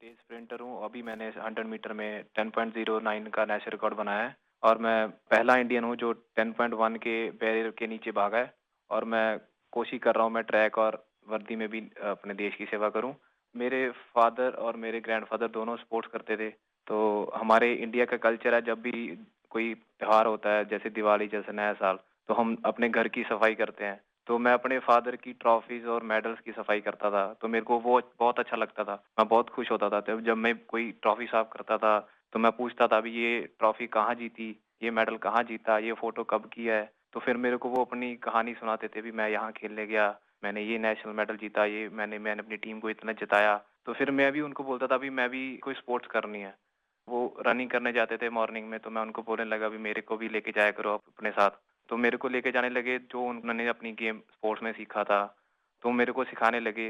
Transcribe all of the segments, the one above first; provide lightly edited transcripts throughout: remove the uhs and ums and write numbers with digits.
तेज sprinter हूँ। अभी मैंने 100 मीटर में 10.09 का नेशनल रिकॉर्ड बनाया है और मैं पहला इंडियन हूँ जो 10.1 के बैरियर के नीचे भागा है। और मैं कोशिश कर रहा हूँ मैं ट्रैक और वर्दी में भी अपने देश की सेवा करूँ। मेरे फादर और मेरे ग्रैंडफादर दोनों स्पोर्ट्स करते थे। तो हमारे इंडिया का कल्चर है, जब भी कोई त्योहार होता है जैसे दिवाली जैसे नया साल, तो हम अपने घर की सफाई करते हैं। तो मैं अपने फादर की ट्रॉफीज और मेडल्स की सफाई करता था, तो मेरे को वो बहुत अच्छा लगता था। मैं बहुत खुश होता था तब जब मैं कोई ट्रॉफी साफ करता था। तो मैं पूछता था अभी ये ट्रॉफी कहाँ जीती, ये मेडल कहाँ जीता, ये फोटो कब किया है। तो फिर मेरे को वो अपनी कहानी सुनाते थे भी मैं यहाँ खेलने गया, मैंने ये नेशनल मेडल जीता, ये मैंने मैंने अपनी टीम को इतना जिताया। तो फिर मैं भी उनको बोलता था भी मैं भी कोई स्पोर्ट्स करनी है। वो रनिंग करने जाते थे मॉर्निंग में, तो मैं उनको बोलने लगा भी मेरे को भी लेके जाया करो आप अपने साथ। तो मेरे को लेके जाने लगे, जो उन्होंने अपनी गेम स्पोर्ट्स में सीखा था तो मेरे को सिखाने लगे।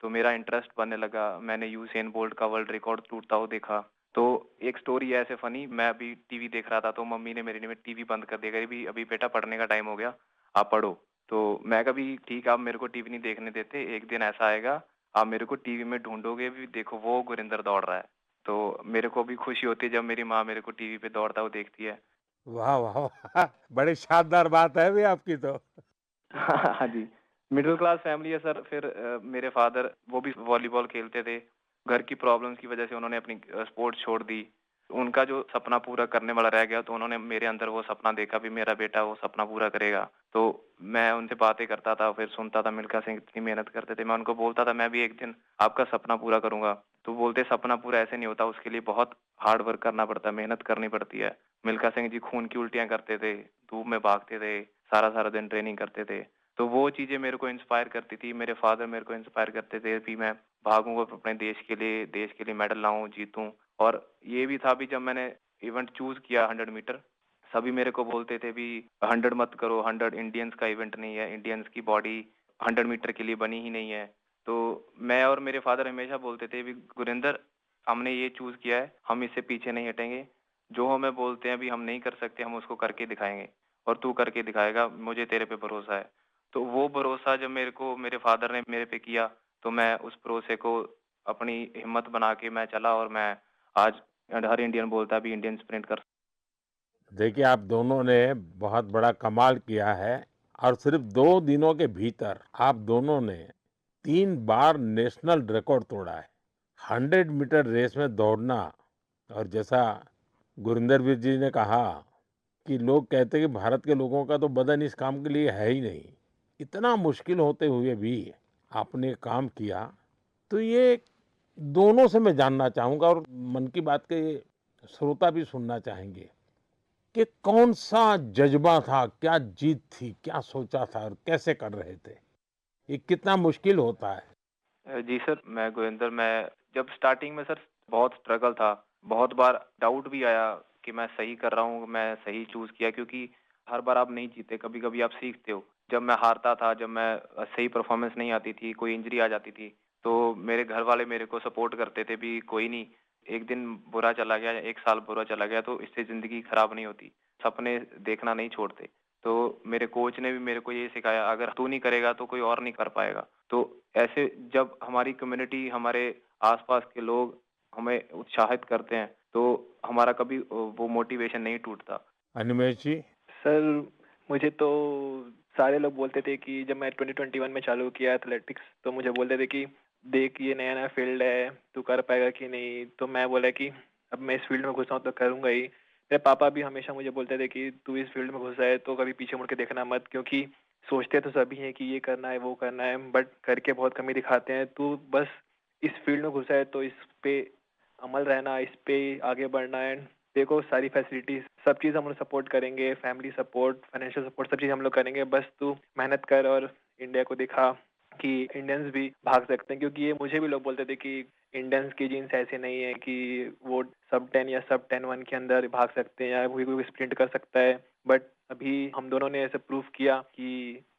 तो मेरा इंटरेस्ट बनने लगा। मैंने यूसेन बोल्ट का वर्ल्ड रिकॉर्ड टूटता हुआ देखा। तो एक स्टोरी है ऐसे फनी, मैं अभी टीवी देख रहा था तो मम्मी ने मेरी ने टीवी बंद कर दिया, कही भी अभी बेटा पढ़ने का टाइम हो गया, आप पढ़ो। तो मैं कभी ठीक, आप मेरे को टीवी नहीं देखने देते, एक दिन ऐसा आएगा आप मेरे को टीवी में ढूंढोगे भी, देखो वो गुरिंदर दौड़ रहा है। तो मेरे को भी खुशी होती है जब मेरी माँ मेरे को टीवी पे दौड़ता हुआ देखती है। वाह वाह वाह! बड़ी शानदार बात है भी आपकी तो। हाँ जी, मिडिल क्लास फैमिली है सर। फिर मेरे फादर वो भी वॉलीबॉल खेलते थे। घर की प्रॉब्लम्स की वजह से उन्होंने अपनी स्पोर्ट्स छोड़ दी। उनका जो सपना पूरा करने वाला रह गया, तो उन्होंने मेरे अंदर वो सपना देखा भी मेरा बेटा वो सपना पूरा करेगा। तो मैं उनसे बातें करता था, फिर सुनता था मिल्खा सिंह इतनी मेहनत करते थे। मैं उनको बोलता था मैं भी एक दिन आपका सपना पूरा करूंगा। तो बोलते सपना पूरा ऐसे नहीं होता, उसके लिए बहुत हार्ड वर्क करना पड़ता है, मेहनत करनी पड़ती है। मिल्खा सिंह जी खून की उल्टियाँ करते थे, धूप में भागते थे, सारा सारा दिन ट्रेनिंग करते थे। तो वो चीजें मेरे को इंस्पायर करती थी। मेरे फादर मेरे को इंस्पायर करते थे कि मैं भागूंगा अपने देश के लिए मेडल लाऊं, जीतूं। और ये भी था भी जब मैंने इवेंट चूज किया 100 मीटर, सभी मेरे को बोलते थे भी 100 मत करो, 100 इंडियंस का इवेंट नहीं है, इंडियंस की बॉडी 100 मीटर के लिए बनी ही नहीं है। तो मैं और मेरे फादर हमेशा बोलते थे भी गुरिंदर, हमने ये चूज किया है, हम इससे पीछे नहीं हटेंगे। जो हमें बोलते हैं भी हम नहीं कर सकते, हम उसको करके दिखाएंगे और तू करके दिखाएगा, मुझे तेरे पे भरोसा है। तो वो भरोसा जब मेरे को मेरे फादर ने मेरे पे किया, तो मैं उस भरोसे को अपनी हिम्मत बना के मैं चला और मैं आज हर इंडियन बोलता है भी इंडियन स्प्रिंट कर। देखिए, आप दोनों ने बहुत बड़ा कमाल किया है और सिर्फ 2 दिनों के भीतर आप दोनों ने 3 बार नेशनल रिकॉर्ड तोड़ा है। 100 मीटर रेस में दौड़ना और जैसा गुरिंदर वीर जी ने कहा कि लोग कहते हैं कि भारत के लोगों का तो बदन इस काम के लिए है ही नहीं। इतना मुश्किल होते हुए भी आपने काम किया। तो ये दोनों से मैं जानना चाहूँगा और मन की बात के श्रोता भी सुनना चाहेंगे कि कौन-सा जज़्बा था, क्या जीत थी, क्या सोचा था और कैसे कर रहे थे? ये कितना मुश्किल होता है? जी सर, मैं गुरिंदर, मैं जब स्टार्टिंग में सर बहुत स्ट्रगल था। बहुत बार डाउट भी आया कि मैं सही कर रहा हूँ, मैं सही चूज़ किया, क्योंकि हर बार आप नहीं जीते, कभी-कभी आप सीखते हो। जब मैं हारता था, जब मैं सही परफ़ॉर्मेंस नहीं आती थी, कोई इंजरी आ जाती थी, तो मेरे घर वाले मेरे को सपोर्ट करते थे भी कोई नहीं, एक दिन बुरा चला गया, 1 साल बुरा चला गया तो इससे ज़िंदगी खराब नहीं होती। सपने देखना नहीं छोड़ते। तो मेरे कोच ने भी मेरे को ये सिखाया, अगर तू नहीं करेगा तो कोई और नहीं कर पाएगा। तो ऐसे जब हमारी कम्युनिटी, हमारे आस-पास के लोग हमें उत्साहित करते हैं, तो हमारा कभी वो मोटिवेशन नहीं टूटता। अनिमेष जी? सर, मुझे तो सारे लोग बोलते थे कि जब मैं 2021 में चालू किया एथलेटिक्स, तो मुझे बोलते थे कि देख ये नया-नया फील्ड है, तू कर पाएगा कि नहीं? तो मैं बोला कि अब मैं इस फील्ड में घुसा हूँ तो करूँगा ही। मेरे पापा भी हमेशा मुझे बोलते थे कि तू इस फील्ड में घुसा है तो कभी पीछे मुड़ के देखना मत, क्योंकि सोचते तो सभी हैं कि ये करना है, वो करना है, बट करके बहुत कम ही दिखाते हैं। तू बस इस फील्ड में घुसा है तो इस पे अमल रहना, इस पे आगे बढ़ना है। देखो सारी फैसिलिटीज़, सब चीज़ हम लोग सपोर्ट करेंगे, फैमिली सपोर्ट, फाइनेंशियल सपोर्ट, सब चीज़ हम लोग करेंगे। बस तू मेहनत कर और इंडिया को दिखा कि इंडियंस भी भाग सकते हैं। क्योंकि ये मुझे भी लोग बोलते थे कि इंडियंस की जीन्स ऐसे नहीं है कि वो सब 10 या सब 10-1 के अंदर भाग सकते हैं या कोई स्प्रिंट कर सकता है। बट अभी हम दोनों ने ऐसे प्रूव किया कि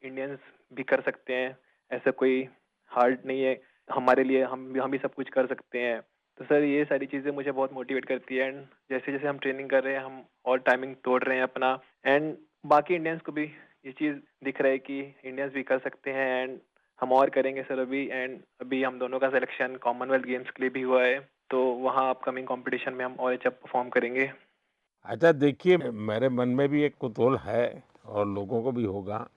इंडियंस भी कर सकते हैं। ऐसा कोई हार्ड नहीं है हमारे लिए, हम भी सब कुछ कर सकते हैं। तो सर ये सारी चीज़ें मुझे बहुत मोटिवेट करती है, एंड जैसे-जैसे हम ट्रेनिंग कर रहे हैं, हम और टाइमिंग तोड़ रहे हैं अपना, एंड बाकी इंडियंस को भी ये चीज़ दिख रहा है कि इंडियंस भी कर सकते हैं, एंड हम और करेंगे सर अभी। एंड अभी हम दोनों का सिलेक्शन कॉमनवेल्थ गेम्स के लिए भी हुआ है। तो वहाँ अपकमिंग कॉम्पिटिशन में हम और अच्छा परफॉर्म करेंगे। अच्छा देखिए, मेरे मन में भी एक कुतूहल है और लोगों को भी होगा।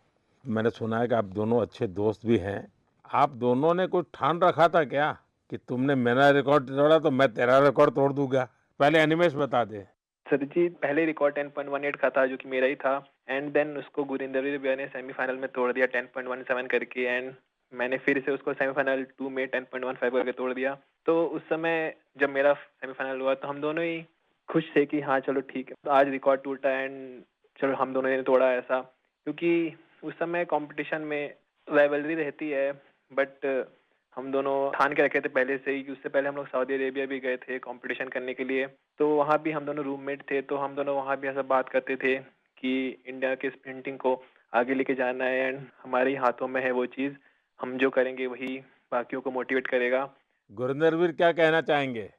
मैंने सुना है कि आप दोनों अच्छे दोस्त भी हैं। आप दोनों ने कुछ ठान रखा था क्या कि तुमने मेरा रिकॉर्ड तोड़ा तो मैं तेरा रिकॉर्ड तोड़ दूंगा? पहले अनिमेष बता दे। सर जी, पहले रिकॉर्ड 10.18 का था जो कि मेरा ही था, एंड देन उसको गुरिंदर भैया ने सेमीफाइनल में तोड़ दिया 10.17 करके, एंड मैंने फिर से उसको सेमीफाइनल 2 में 10.15 करके तोड़ दिया। तो उस समय जब मेरा सेमीफाइनल हुआ तो हम दोनों ही खुश थे कि हाँ चलो ठीक है, तो आज रिकॉर्ड टूटा एंड चलो हम दोनों ने तोड़ा ऐसा, क्योंकि उस समय कंपटीशन में राइवलरी रहती है, बट हम दोनों ठान के रखे थे पहले से ही कि उससे पहले हम लोग सऊदी अरेबिया भी गए थे कंपटीशन करने के लिए। तो वहाँ भी हम दोनों रूममेट थे, तो हम दोनों वहाँ भी ऐसा बात करते थे कि इंडिया के स्प्रिंटिंग को आगे लेके जाना है एंड हमारे ही हाथों में है वो चीज़, हम जो करेंगे वही बाकियों को मोटिवेट करेगा। गुरिंदरवीर क्या कहना चाहेंगे?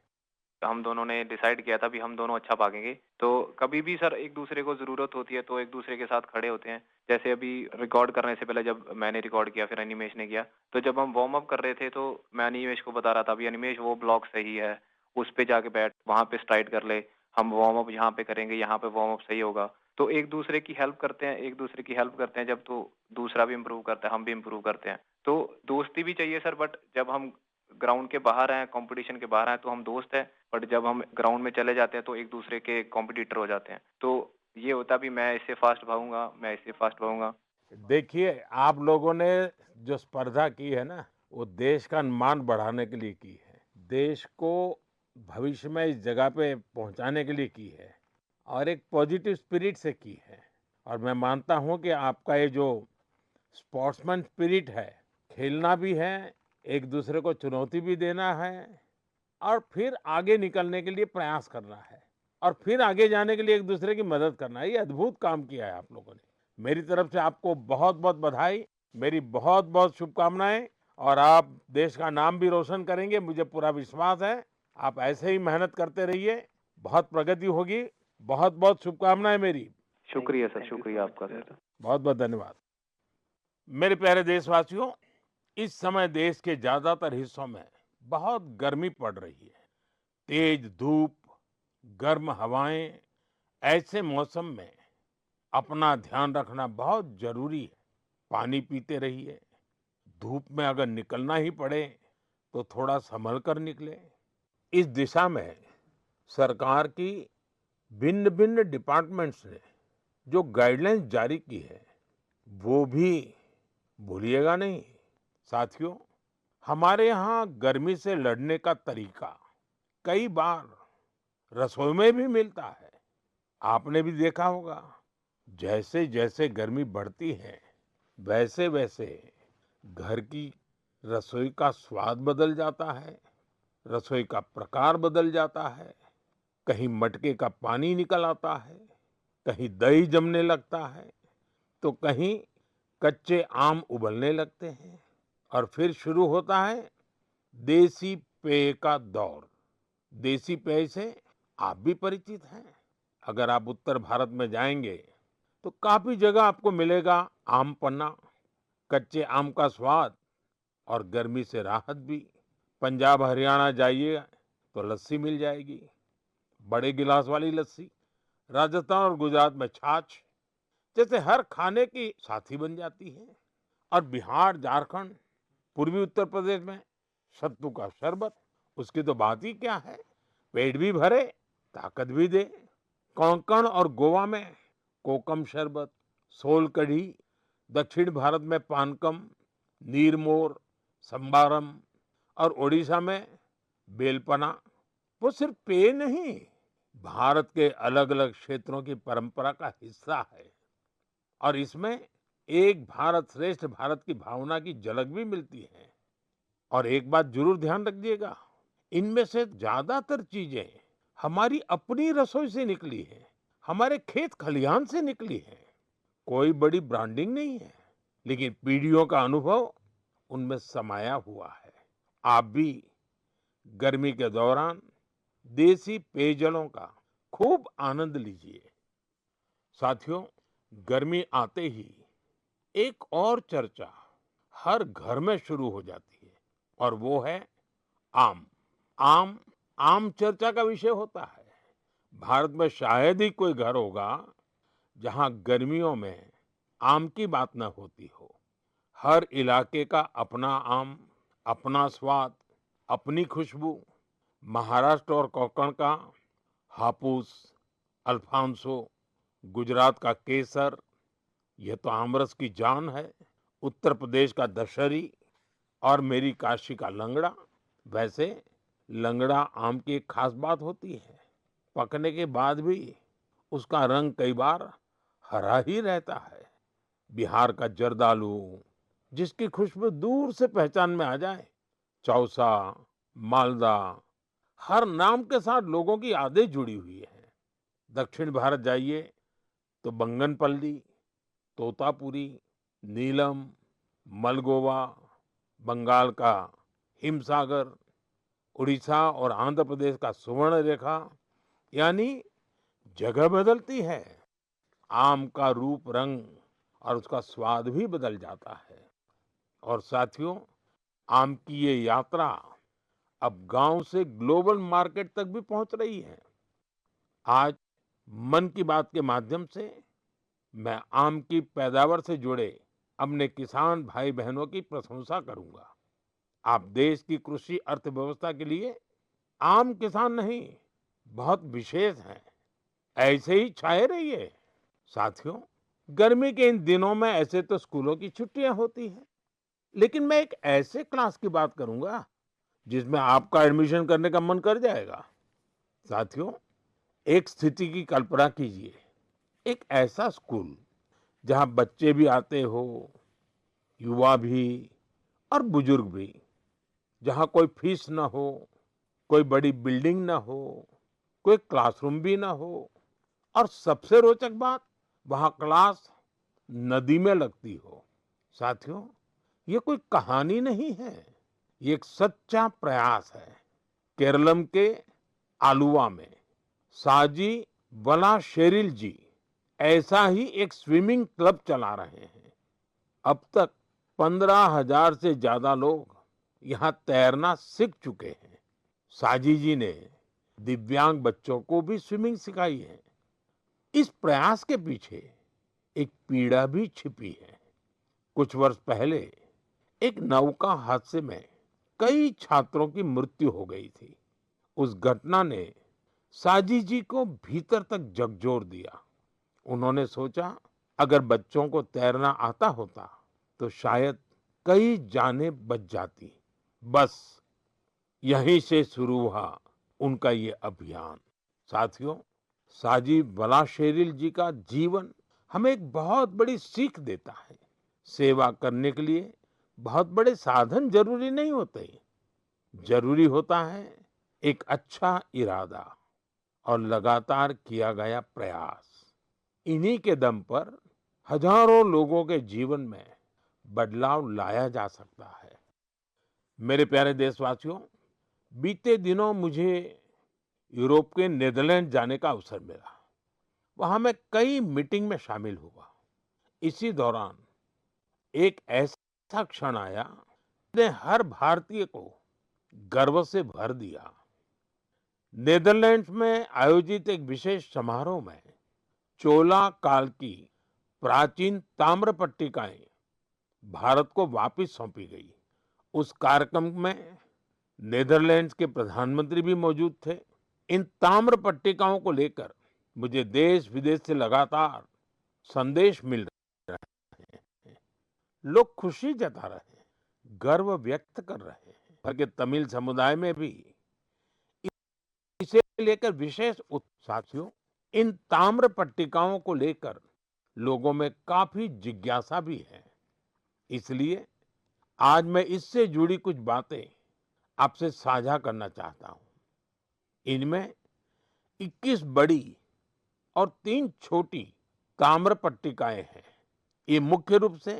हम दोनों ने डिसाइड किया था भी हम दोनों अच्छा भागेंगे। तो कभी भी सर एक दूसरे को ज़रूरत होती है तो एक दूसरे के साथ खड़े होते हैं। जैसे अभी रिकॉर्ड करने से पहले जब मैंने रिकॉर्ड किया फिर अनिमेष ने किया। तो जब हम वार्म अप कर रहे थे तो मैं अनिमेष को बता रहा था, अभी अनिमेष वो ब्लॉक सही है, उस पे जाके बैठ, वहाँ पे स्ट्राइड कर ले। हम वार्म अप यहाँ पे करेंगे, यहाँ पे वार्म अप सही होगा। तो एक दूसरे की हेल्प करते हैं, एक दूसरे की हेल्प करते हैं जब, तो दूसरा भी इम्प्रूव करता है, हम भी इम्प्रूव करते हैं। तो दोस्ती भी चाहिए सर, बट जब हम ग्राउंड के बाहर हैं, कंपटीशन के बाहर हैं तो हम दोस्त हैं, बट जब हम ग्राउंड में चले जाते हैं तो एक दूसरे के कॉम्पिटिटर हो जाते हैं। तो ये होता भी मैं इससे फास्ट भागूंगा, मैं इससे फास्ट भागूंगा। देखिए, आप लोगों ने जो स्पर्धा की है ना, वो देश का मान बढ़ाने के लिए की है। देश को भविष्य में इस जगह पे पहुंचाने के लिए की है और एक पॉजिटिव स्पिरिट से की है। और मैं मानता हूं कि आपका ये जो स्पोर्ट्समैन स्पिरिट है, खेलना भी है, एक दूसरे को चुनौती भी देना है और फिर आगे निकलने के लिए प्रयास करना है और फिर आगे जाने के लिए एक दूसरे की मदद करना है। ये अद्भुत काम किया है आप लोगों ने। मेरी तरफ से आपको बहुत बहुत बधाई, मेरी बहुत बहुत शुभकामनाएं और आप देश का नाम भी रोशन करेंगे, मुझे पूरा विश्वास है। आप ऐसे ही मेहनत करते रहिए, बहुत प्रगति होगी। बहुत बहुत शुभकामनाएं मेरी। शुक्रिया सर, थैंक यू शुक्रिया सो मच आपका सर। सर। बहुत बहुत धन्यवाद। मेरे प्यारे देशवासियों, इस समय देश के ज्यादातर हिस्सों में बहुत गर्मी पड़ रही है। तेज धूप, गर्म हवाएं, ऐसे मौसम में अपना ध्यान रखना बहुत जरूरी है। पानी पीते रहिए। धूप में अगर निकलना ही पड़े तो थोड़ा संभल कर निकले। इस दिशा में सरकार की भिन्न भिन्न डिपार्टमेंट्स ने जो गाइडलाइंस जारी की है वो भी भूलिएगा नहीं। साथियों, हमारे यहाँ गर्मी से लड़ने का तरीका कई बार रसोई में भी मिलता है। आपने भी देखा होगा, जैसे जैसे गर्मी बढ़ती है वैसे वैसे घर की रसोई का स्वाद बदल जाता है, रसोई का प्रकार बदल जाता है। कहीं मटके का पानी निकल आता है, कहीं दही जमने लगता है, तो कहीं कच्चे आम उबलने लगते हैं और फिर शुरू होता है देसी पेय का दौर। देसी पेय से आप भी परिचित हैं। अगर आप उत्तर भारत में जाएंगे तो काफी जगह आपको मिलेगा आम पन्ना, कच्चे आम का स्वाद और गर्मी से राहत भी। पंजाब हरियाणा जाइए तो लस्सी मिल जाएगी, बड़े गिलास वाली लस्सी। राजस्थान और गुजरात में छाछ जैसे हर खाने की साथी बन जाती है। और बिहार, झारखंड, पूर्वी उत्तर प्रदेश में सत्तू का शरबत, उसकी तो बात ही क्या है। पेट भी भरे, ताकत भी दे। कोंकण और गोवा में कोकम शरबत, सोल कढ़ी, दक्षिण भारत में पानकम, नीरमोर, संबारम और ओडिशा में बेलपना। वो सिर्फ पेय नहीं, भारत के अलग अलग क्षेत्रों की परंपरा का हिस्सा है और इसमें एक भारत श्रेष्ठ भारत की भावना की झलक भी मिलती है। और एक बात जरूर ध्यान रखिएगा, इनमें से ज्यादातर चीजें हमारी अपनी रसोई से निकली है, हमारे खेत खलिहान से निकली है। कोई बड़ी ब्रांडिंग नहीं है, लेकिन पीढ़ियों का अनुभव उनमें समाया हुआ है। आप भी गर्मी के दौरान देसी पेयजलों का खूब आनंद लीजिए। साथियों, गर्मी आते ही एक और चर्चा हर घर में शुरू हो जाती है और वो है आम। आम आम चर्चा का विषय होता है। भारत में शायद ही कोई घर होगा जहां गर्मियों में आम की बात न होती हो। हर इलाके का अपना आम, अपना स्वाद, अपनी खुशबू। महाराष्ट्र और कोंकण का हापुस, अल्फांसो, गुजरात का केसर, यह तो आमरस की जान है। उत्तर प्रदेश का दशहरी और मेरी काशी का लंगड़ा। वैसे लंगड़ा आम की एक खास बात होती है, पकने के बाद भी उसका रंग कई बार हरा ही रहता है। बिहार का जर्दालू, जिसकी खुशबू दूर से पहचान में आ जाए। चौसा, मालदा, हर नाम के साथ लोगों की यादें जुड़ी हुई है। दक्षिण भारत जाइए तो बंगनपल्ली, तोतापुरी, नीलम, मलगोवा, बंगाल का हिमसागर, उड़ीसा और आंध्र प्रदेश का सुवर्ण रेखा, यानी जगह बदलती है, आम का रूप, रंग और उसका स्वाद भी बदल जाता है। और साथियों, आम की ये यात्रा अब गांव से ग्लोबल मार्केट तक भी पहुंच रही है। आज मन की बात के माध्यम से मैं आम की पैदावार से जुड़े अपने किसान भाई बहनों की प्रशंसा करूंगा। आप देश की कृषि अर्थव्यवस्था के लिए आम किसान नहीं, बहुत विशेष हैं। ऐसे ही छाए रहिए। साथियों, गर्मी के इन दिनों में ऐसे तो स्कूलों की छुट्टियां होती हैं, लेकिन मैं एक ऐसे क्लास की बात करूंगा जिसमें आपका एडमिशन करने का मन कर जाएगा। साथियों, एक स्थिति की कल्पना कीजिए, एक ऐसा स्कूल जहां बच्चे भी आते हो, युवा भी और बुजुर्ग भी, जहां कोई फीस ना हो, कोई बड़ी बिल्डिंग ना हो, कोई क्लासरूम भी ना हो, और सबसे रोचक बात, वहां क्लास नदी में लगती हो। साथियों, ये कोई कहानी नहीं है, ये एक सच्चा प्रयास है। केरलम के आलुवा में साजी वलाशेरिल जी ऐसा ही एक स्विमिंग क्लब चला रहे हैं। अब तक 15,000 से ज्यादा लोग यहाँ तैरना सीख चुके हैं। साजी जी ने दिव्यांग बच्चों को भी स्विमिंग सिखाई है। इस प्रयास के पीछे एक पीड़ा भी छिपी है। कुछ वर्ष पहले एक नौका हादसे में कई छात्रों की मृत्यु हो गई थी। उस घटना ने साजी जी को भीतर तक झकझोर दिया। उन्होंने सोचा, अगर बच्चों को तैरना आता होता तो शायद कई जानें बच जाती। बस यहीं से शुरू हुआ उनका ये अभियान। साथियों, साजी वलाशेरिल जी का जीवन हमें एक बहुत बड़ी सीख देता है। सेवा करने के लिए बहुत बड़े साधन जरूरी नहीं होते, जरूरी होता है एक अच्छा इरादा और लगातार किया गया प्रयास। इन्हीं के दम पर हजारों लोगों के जीवन में बदलाव लाया जा सकता है। मेरे प्यारे देशवासियों, बीते दिनों मुझे यूरोप के नीदरलैंड जाने का अवसर मिला। वहां मैं कई मीटिंग में शामिल हुआ। इसी दौरान एक ऐसा क्षण आया ने हर भारतीय को गर्व से भर दिया। नीदरलैंड्स में आयोजित एक विशेष समारोह में चोला काल की प्राचीन ताम्र पट्टिकाएं भारत को वापस सौंपी गई। उस कार्यक्रम में नीदरलैंड्स के प्रधानमंत्री भी मौजूद थे। इन ताम्र पट्टिकाओं को लेकर मुझे देश विदेश से लगातार संदेश मिल रहे हैं। लोग खुशी जता रहे हैं, गर्व व्यक्त कर रहे हैं। भर के तमिल समुदाय में भी इसे लेकर विशेष साथियों, इन ताम्र पट्टिकाओं को लेकर लोगों में काफी जिज्ञासा भी है। इसलिए आज मैं इससे जुड़ी कुछ बातें आपसे साझा करना चाहता हूं। इनमें 21 बड़ी और 3 छोटी ताम्र पट्टिकाएं हैं। ये मुख्य रूप से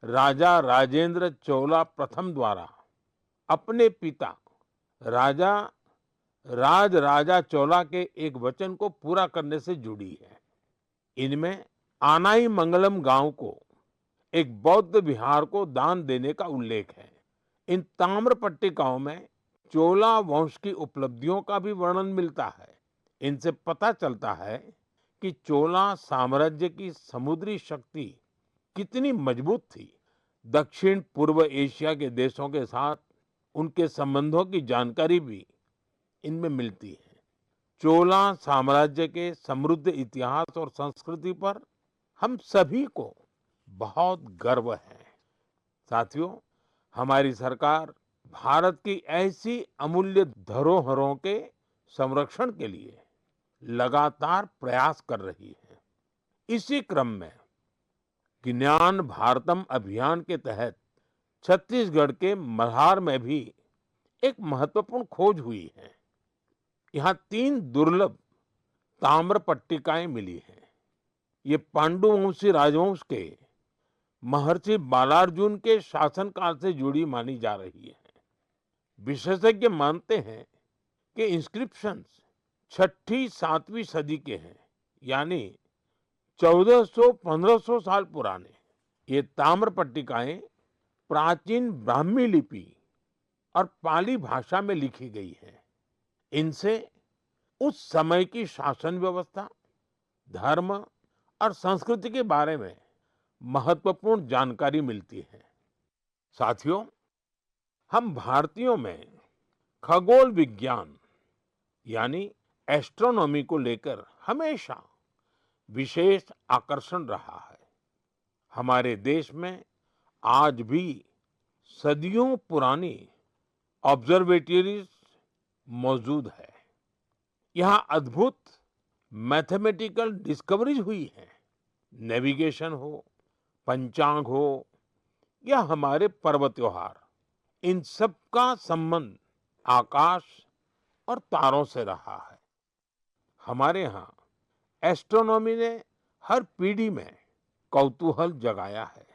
राजा राजेंद्र चोला प्रथम द्वारा अपने पिता राजा राजराजा चोला के एक वचन को पूरा करने से जुड़ी है। इनमें आनाई मंगलम गांव को एक बौद्ध विहार को दान देने का उल्लेख है। इन ताम्र पट्टिकाओं में चोला वंश की उपलब्धियों का भी वर्णन मिलता है। इनसे पता चलता है कि चोला साम्राज्य की समुद्री शक्ति कितनी मजबूत थी। दक्षिण पूर्व एशिया के देशों के साथ उनके संबंधों की जानकारी भी इनमें मिलती है। चोला साम्राज्य के समृद्ध इतिहास और संस्कृति पर हम सभी को बहुत गर्व है। साथियों, हमारी सरकार भारत की ऐसी अमूल्य धरोहरों के संरक्षण के लिए लगातार प्रयास कर रही है। इसी क्रम में ज्ञान भारतम अभियान के तहत छत्तीसगढ़ के मल्हार में भी एक महत्वपूर्ण खोज हुई है। यहाँ 3 दुर्लभ ताम्र पट्टिकाएं मिली हैं। ये पांडुवंशी राजवंश के महर्षि बालार्जुन के शासनकाल से जुड़ी मानी जा रही है। विशेषज्ञ मानते हैं कि इंस्क्रिप्शंस 6ठी 7वीं सदी के हैं, यानी 1400-1500 साल पुराने। ये ताम्र पट्टिकाएं प्राचीन ब्राह्मी लिपि और पाली भाषा में लिखी गई है। इनसे उस समय की शासन व्यवस्था, धर्म और संस्कृति के बारे में महत्वपूर्ण जानकारी मिलती है। साथियों, हम भारतीयों में खगोल विज्ञान यानी एस्ट्रोनॉमी को लेकर हमेशा विशेष आकर्षण रहा है। हमारे देश में आज भी सदियों पुरानी ऑब्जर्वेटरीज मौजूद है। यहाँ अद्भुत मैथमेटिकल डिस्कवरीज हुई है। नेविगेशन हो, पंचांग हो या हमारे पर्व त्योहार, इन सब का संबंध आकाश और तारों से रहा है। हमारे यहाँ एस्ट्रोनॉमी ने हर पीढ़ी में कौतूहल जगाया है,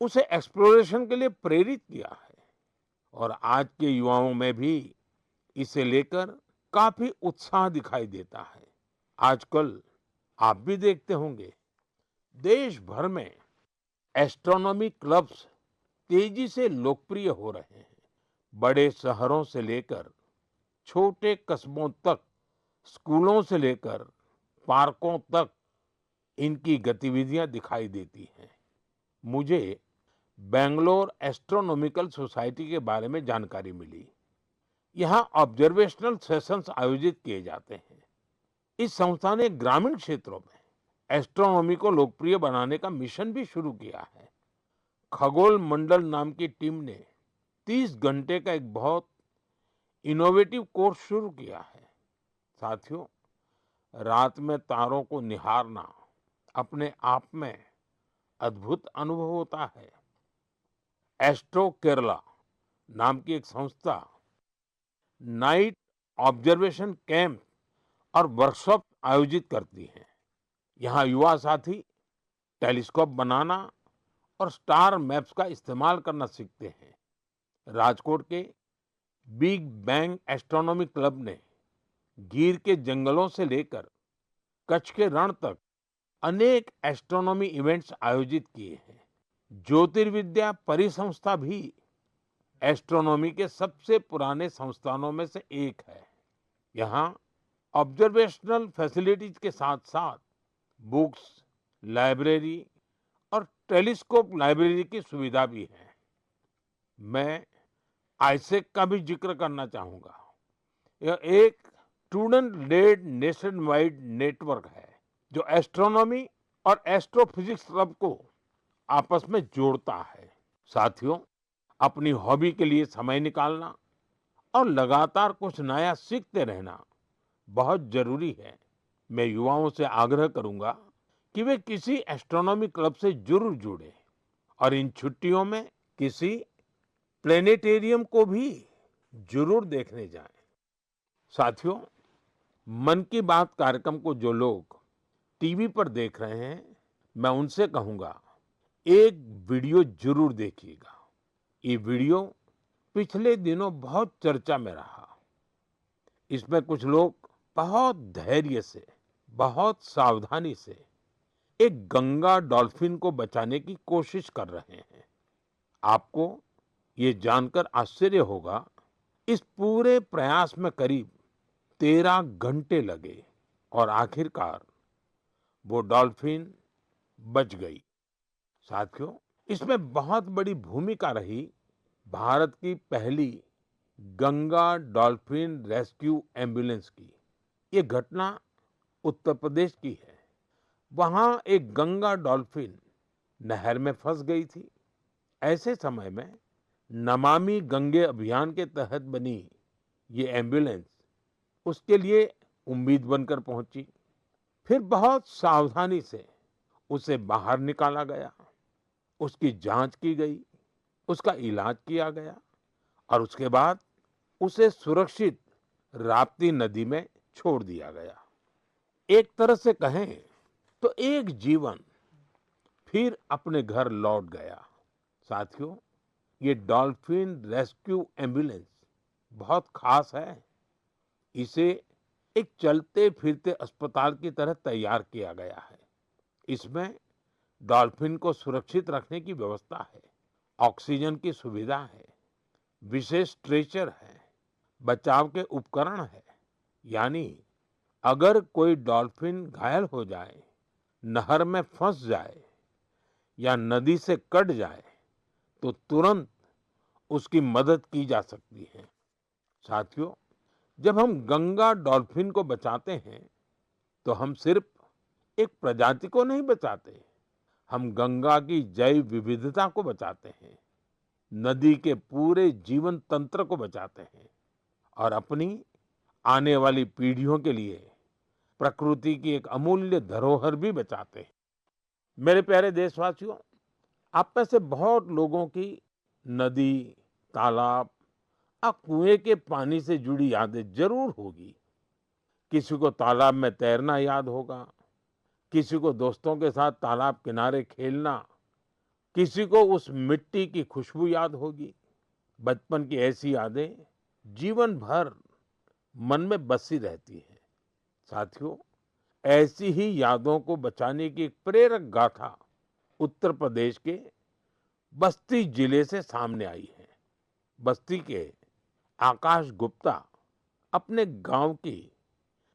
उसे एक्सप्लोरेशन के लिए प्रेरित किया है और आज के युवाओं में भी इसे लेकर काफी उत्साह दिखाई देता है। आजकल आप भी देखते होंगे, देश भर में एस्ट्रोनॉमी क्लब्स तेजी से लोकप्रिय हो रहे हैं। बड़े शहरों से लेकर छोटे कस्बों तक, स्कूलों से लेकर पार्कों तक इनकी गतिविधियां दिखाई देती हैं। मुझे बेंगलोर एस्ट्रोनॉमिकल सोसाइटी के बारे में जानकारी मिली। यहाँ ऑब्जर्वेशनल सेशंस आयोजित किए जाते हैं। इस संस्था ने ग्रामीण क्षेत्रों में एस्ट्रोनॉमी को लोकप्रिय बनाने का मिशन भी शुरू किया है। खगोल मंडल नाम की टीम ने 30 घंटे का एक बहुत इनोवेटिव कोर्स शुरू किया है। साथियों, रात में तारों को निहारना अपने आप में अद्भुत अनुभव होता है। एस्ट्रो केरला नाम की एक संस्था नाइट ऑब्जर्वेशन कैंप और वर्कशॉप आयोजित करती है। यहाँ युवा साथी टेलीस्कोप बनाना और स्टार मैप्स का इस्तेमाल करना सीखते हैं। राजकोट के बिग बैंग एस्ट्रोनॉमी क्लब ने गिर के जंगलों से लेकर कच्छ के रण तक अनेक एस्ट्रोनॉमी इवेंट्स आयोजित किए हैं। ज्योतिर्विद्या परिसंस्था भी एस्ट्रोनॉमी के सबसे पुराने संस्थानों में से एक है। यहाँ ऑब्जर्वेशनल फैसिलिटीज के साथ साथ बुक्स, लाइब्रेरी और टेलीस्कोप लाइब्रेरी की सुविधा भी है। मैं आईसेक का भी जिक्र करना चाहूंगा। यह एक student led nationwide network है जो एस्ट्रोनॉमी और एस्ट्रोफिजिक्स क्लब को आपस में जोड़ता है। साथियों, अपनी हॉबी के लिए समय निकालना और लगातार कुछ नया सीखते रहना बहुत जरूरी है। मैं युवाओं से आग्रह करूंगा कि वे किसी एस्ट्रोनॉमी क्लब से जरूर जुड़े और इन छुट्टियों में किसी प्लेनेटेरियम को भी जरूर देखने जाएं। साथियों, मन की बात कार्यक्रम को जो लोग टीवी पर देख रहे हैं, मैं उनसे कहूंगा, एक वीडियो जरूर देखिएगा। ये वीडियो पिछले दिनों बहुत चर्चा में रहा। इसमें कुछ लोग बहुत धैर्य से, बहुत सावधानी से एक गंगा डॉल्फिन को बचाने की कोशिश कर रहे हैं। आपको ये जानकर आश्चर्य होगा इस पूरे प्रयास में करीब 13 घंटे लगे और आखिरकार वो डॉल्फिन बच गई। साथियों, इसमें बहुत बड़ी भूमिका रही भारत की पहली गंगा डॉल्फिन रेस्क्यू एम्बुलेंस की। ये घटना उत्तर प्रदेश की है। वहां एक गंगा डॉल्फिन नहर में फंस गई थी। ऐसे समय में नमामि गंगे अभियान के तहत बनी ये एम्बुलेंस उसके लिए उम्मीद बनकर पहुंची। फिर बहुत सावधानी से उसे बाहर निकाला गया, उसकी जांच की गई, उसका इलाज किया गया और उसके बाद उसे सुरक्षित राप्ती नदी में छोड़ दिया गया। एक तरह से कहें तो एक जीवन फिर अपने घर लौट गया। साथियों, ये डॉल्फिन रेस्क्यू एम्बुलेंस बहुत खास है। इसे एक चलते फिरते अस्पताल की तरह तैयार किया गया है। इसमें डॉल्फिन को सुरक्षित रखने की व्यवस्था है, ऑक्सीजन की सुविधा है, विशेष स्ट्रेचर है, बचाव के उपकरण है। यानी अगर कोई डॉल्फिन घायल हो जाए, नहर में फंस जाए या नदी से कट जाए तो तुरंत उसकी मदद की जा सकती है। साथियों, जब हम गंगा डॉल्फिन को बचाते हैं तो हम सिर्फ एक प्रजाति को नहीं बचाते, हम गंगा की जैव विविधता को बचाते हैं, नदी के पूरे जीवन तंत्र को बचाते हैं और अपनी आने वाली पीढ़ियों के लिए प्रकृति की एक अमूल्य धरोहर भी बचाते हैं। मेरे प्यारे देशवासियों, आप में से बहुत लोगों की नदी, तालाब और कुएं के पानी से जुड़ी यादें जरूर होगी। किसी को तालाब में तैरना याद होगा, किसी को दोस्तों के साथ तालाब किनारे खेलना, किसी को उस मिट्टी की खुशबू याद होगी। बचपन की ऐसी यादें जीवन भर मन में बसी रहती हैं। साथियों, ऐसी ही यादों को बचाने की एक प्रेरक गाथा उत्तर प्रदेश के बस्ती जिले से सामने आई है। बस्ती के आकाश गुप्ता अपने गांव की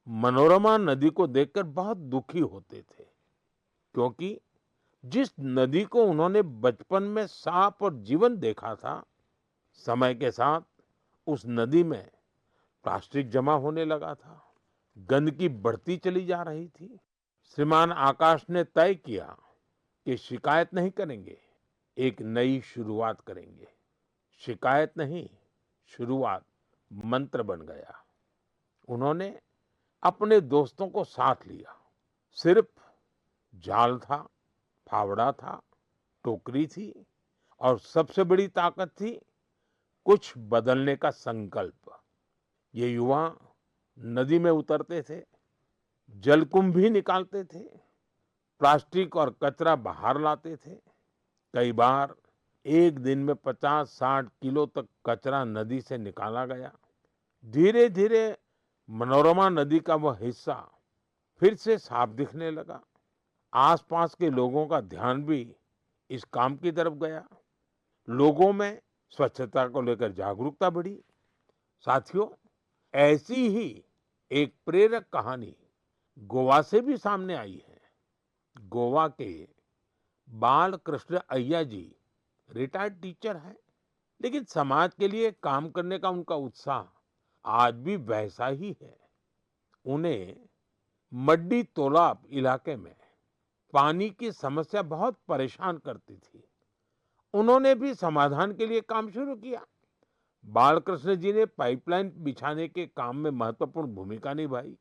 मनोरमा नदी को देखकर बहुत दुखी होते थे, क्योंकि जिस नदी को उन्होंने बचपन में साफ और जीवन देखा था, समय के साथ उस नदी में प्लास्टिक जमा होने लगा था, गंदगी बढ़ती चली जा रही थी। श्रीमान आकाश ने तय किया कि शिकायत नहीं करेंगे, एक नई शुरुआत करेंगे। शिकायत नहीं, शुरुआत मंत्र बन गया। उन्होंने अपने दोस्तों को साथ लिया। सिर्फ जाल था, फावड़ा था, टोकरी थी और सबसे बड़ी ताकत थी कुछ बदलने का संकल्प। ये युवा नदी में उतरते थे, जलकुंभ भी निकालते थे, प्लास्टिक और कचरा बाहर लाते थे। कई बार एक दिन में 50-60 किलो तक कचरा नदी से निकाला गया। धीरे धीरे मनोरमा नदी का वह हिस्सा फिर से साफ दिखने लगा। आसपास के लोगों का ध्यान भी इस काम की तरफ गया। लोगों में स्वच्छता को लेकर जागरूकता बढ़ी। साथियों, ऐसी ही एक प्रेरक कहानी गोवा से भी सामने आई है। गोवा के बाल कृष्ण अय्या जी रिटायर्ड टीचर हैं, लेकिन समाज के लिए काम करने का उनका उत्साह आज भी वैसा ही है। उन्हें मड्डी तोलाब इलाके में पानी की समस्या बहुत परेशान करती थी। उन्होंने भी समाधान के लिए काम शुरू किया। बालकृष्ण जी ने पाइपलाइन बिछाने के काम में महत्वपूर्ण भूमिका निभाई।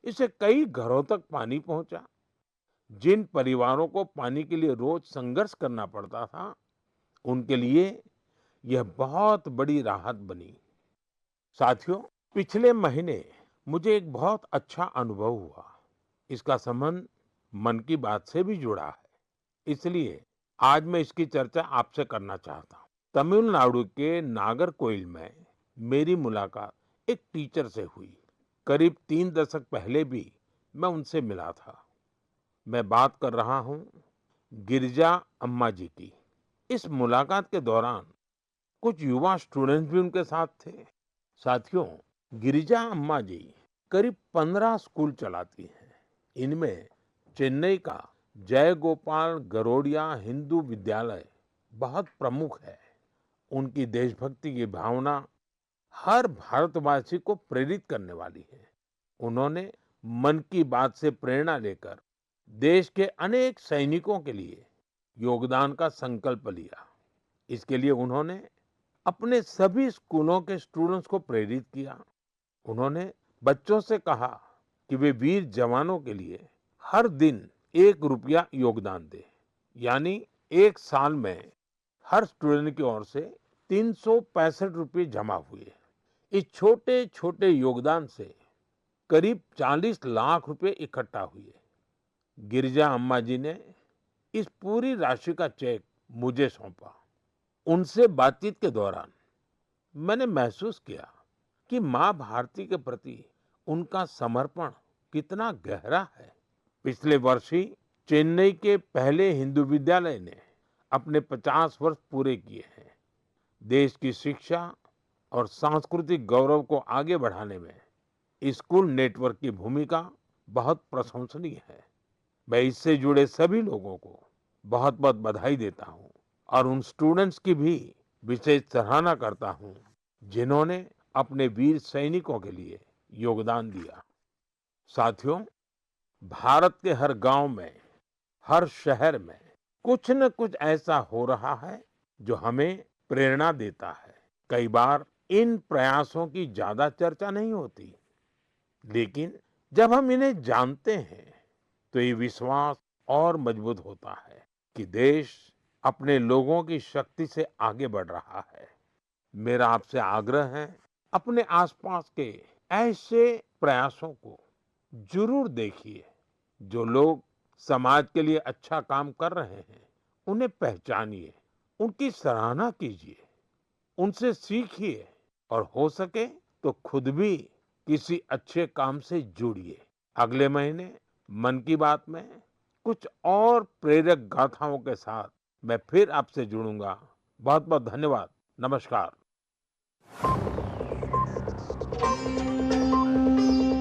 इससे कई घरों तक पानी पहुंचा। जिन परिवारों को पानी के लिए रोज संघर्ष करना पड़ता था, उनके लिए यह बहुत बड़ी राहत बनी। साथियों, पिछले महीने मुझे एक बहुत अच्छा अनुभव हुआ। इसका संबंध मन की बात से भी जुड़ा है, इसलिए आज मैं इसकी चर्चा आपसे करना चाहता हूँ। तमिलनाडु के नागरकोइल में मेरी मुलाकात एक टीचर से हुई। करीब 3 दशक पहले भी मैं उनसे मिला था। मैं बात कर रहा हूँ गिरिजा अम्मा जी की। इस मुलाकात के दौरान कुछ युवा स्टूडेंट्स भी उनके साथ थे। साथियों, गिरिजा अम्मा जी करीब 15 स्कूल चलाती हैं। इनमें चेन्नई का जय गोपाल गरोडिया हिंदू विद्यालय बहुत प्रमुख है। उनकी देशभक्ति की भावना हर भारतवासी को प्रेरित करने वाली है। उन्होंने मन की बात से प्रेरणा लेकर देश के अनेक सैनिकों के लिए योगदान का संकल्प लिया। इसके लिए उन्होंने अपने सभी स्कूलों के स्टूडेंट्स को प्रेरित किया। उन्होंने बच्चों से कहा कि वे वीर जवानों के लिए हर दिन 1 रुपया योगदान दें। यानी एक साल में हर स्टूडेंट की ओर से 365 रुपये जमा हुए। इस छोटे छोटे योगदान से करीब 40 लाख रुपए इकट्ठा हुए। गिरिजा अम्मा जी ने इस पूरी राशि का चेक मुझे सौंपा। उनसे बातचीत के दौरान मैंने महसूस किया कि माँ भारती के प्रति उनका समर्पण कितना गहरा है। पिछले वर्ष ही चेन्नई के पहले हिंदू विद्यालय ने अपने 50 वर्ष पूरे किए हैं। देश की शिक्षा और सांस्कृतिक गौरव को आगे बढ़ाने में स्कूल नेटवर्क की भूमिका बहुत प्रशंसनीय है। मैं इससे जुड़े सभी लोगों को बहुत बहुत बधाई देता हूँ और उन स्टूडेंट्स की भी विशेष सराहना करता हूँ जिन्होंने अपने वीर सैनिकों के लिए योगदान दिया। साथियों, भारत के हर गांव में, हर शहर में कुछ न कुछ ऐसा हो रहा है जो हमें प्रेरणा देता है। कई बार इन प्रयासों की ज्यादा चर्चा नहीं होती, लेकिन जब हम इन्हें जानते हैं तो ये विश्वास और मजबूत होता है कि देश अपने लोगों की शक्ति से आगे बढ़ रहा है। मेरा आपसे आग्रह है, अपने आसपास के ऐसे प्रयासों को जरूर देखिए। जो लोग समाज के लिए अच्छा काम कर रहे हैं, उन्हें पहचानिए, उनकी सराहना कीजिए, उनसे सीखिए और हो सके तो खुद भी किसी अच्छे काम से जुड़िए। अगले महीने मन की बात में कुछ और प्रेरक गाथाओं के साथ मैं फिर आपसे जुड़ूंगा। बहुत बहुत धन्यवाद। नमस्कार।